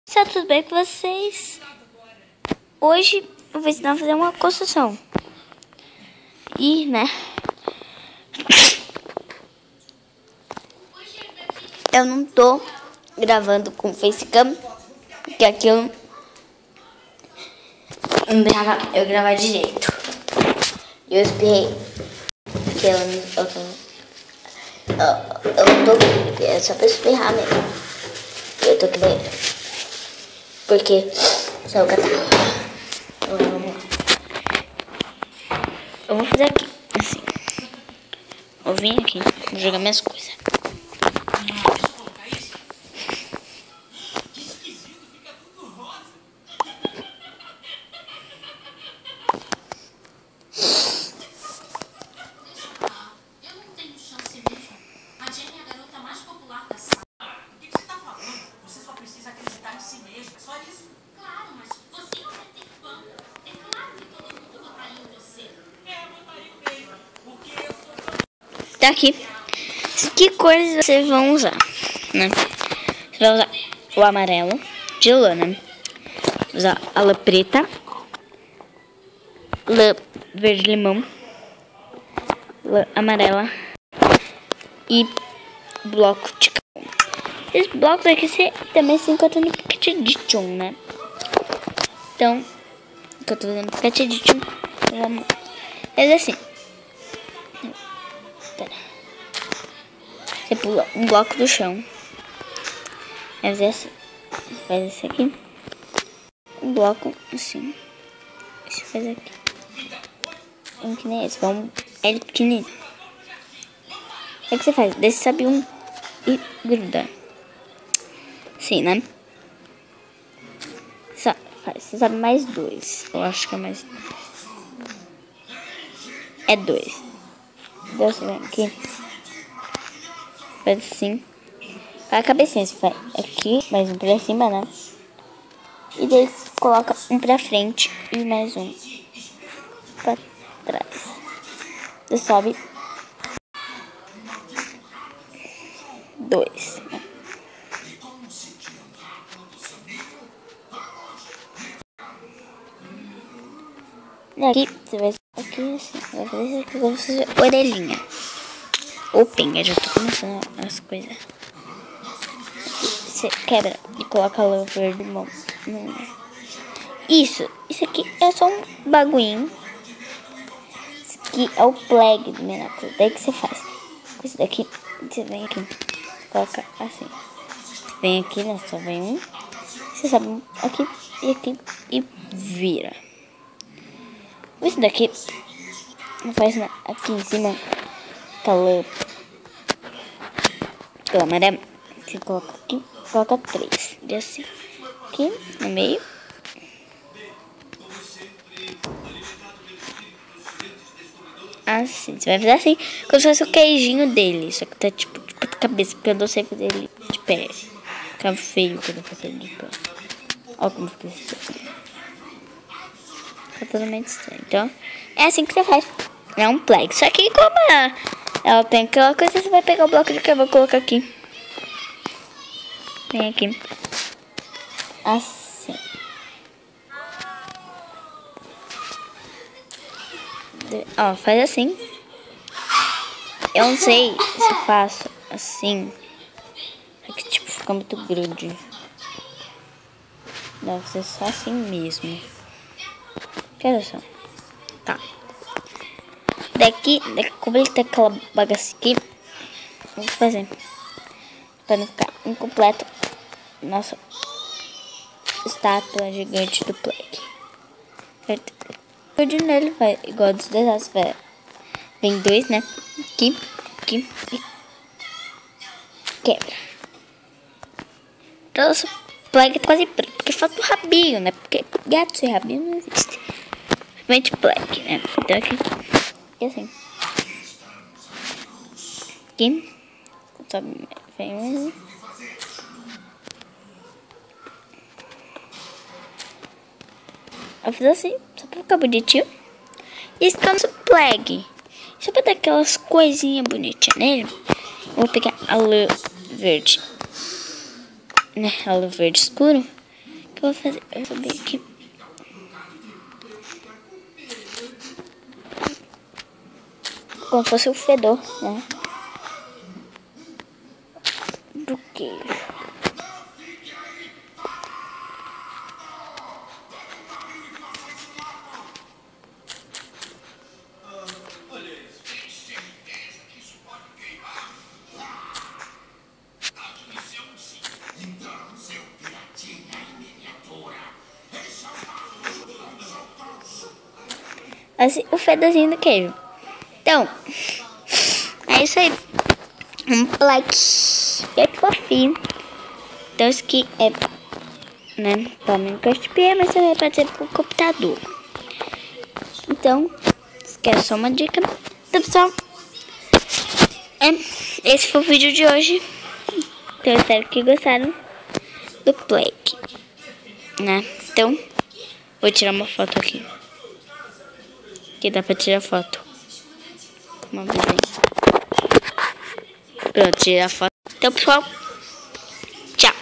Está tudo bem com vocês? Hoje eu vou ensinar a fazer uma construção. E, né? Eu não tô gravando com facecam, porque aquilo não deixava eu gravar de jeito. Eu espirrei. Porque eu não tô bem, é só pra espirrar mesmo. Eu tô que bem. Porque só eu catar. Vamos lá. Eu vou fazer aqui, assim. Eu vim aqui, vou jogar minhas coisas. Tá aqui. Que cores vocês vão usar, né? Você vai usar o amarelo de lã, usar a lã preta, lã verde limão, lã amarela e bloco de carvão. Esses blocos aqui você também se encontra no Pocket Edition, né? Então, que eu tô fazendo Pocket Edition, vamos fazer assim. Você pula um bloco do chão. Vai fazer assim. Faz esse aqui. Um bloco assim. Você faz aqui. Um que nem esse. Vamos. Ele pequenininho. O que você faz? Desse sobe um e gruda. Assim, né? Você sabe mais dois. Eu acho que é mais. É dois. Você vem aqui. Faz assim. A cabecinha você faz aqui, mais um pra cima, né? E daí coloca um pra frente e mais um pra trás. Você sobe dois, né? E aqui você vai aqui assim, vai fazer isso aqui, vai fazer orelhinha. Ou pinga, já tô começando as coisas. Você quebra e coloca a lã verde limão. Isso aqui é só um bagulhinho. Isso aqui é o plague do Miracle. Daí que você faz. Isso daqui, você vem aqui, coloca assim. Você vem aqui, né? Só vem um. Você sobe aqui e vira. Isso daqui faz aqui em cima. Calor amarela, você coloca aqui, coloca 3, e assim, aqui no meio, assim, você vai fazer assim, como se fosse o queijinho dele, só que tá tipo de cabeça, porque eu não sei fazer ele de pé, fica feio quando eu faço ele de pé, olha como fica estranho, fica totalmente estranho, então, é assim que você faz, é um plague, só que como ela tem aquela coisa, você vai pegar o bloco de carvão e colocar aqui. Vem aqui. Assim. Ó, faz assim. Eu não sei se eu faço assim. É que tipo, fica muito grande. Deve ser só assim mesmo. Quero só. Tá. Daqui, como ele tem aquela bagaça aqui, vou fazer para não ficar incompleto nossa estátua gigante do Plague. Tudo nele vai igual dos desenhos, vem dois, né? Aqui e quebra. Nossa, Plague tá quase pronto, porque falta o rabinho, né? Porque gato sem rabinho não existe. Simplesmente Plague, né? Então aqui. E assim. Aqui. Sobe, vem um. Eu fiz assim, só pra ficar bonitinho. E esse é o nosso Plague. Só pra dar aquelas coisinhas bonitinhas nele. Eu vou pegar a lã verde. Né? A lã verde escuro. que eu vou fazer? Eu vou subir aqui. Como se fosse o fedor, né? Do queijo. Assim, o fedorzinho do queijo. Então, é isso aí. Um plaque bem fofinho. Então, isso aqui é, né, para mim que eu espiei, mas também pode ser pro computador. Então, isso aqui é só uma dica. Então, pessoal, esse foi o vídeo de hoje. Então, eu espero que gostaram do plaque, né? Então, vou tirar uma foto aqui. Que dá pra tirar foto. Uma vez aí. Pronto, tirar foto. Então, pessoal, tchau.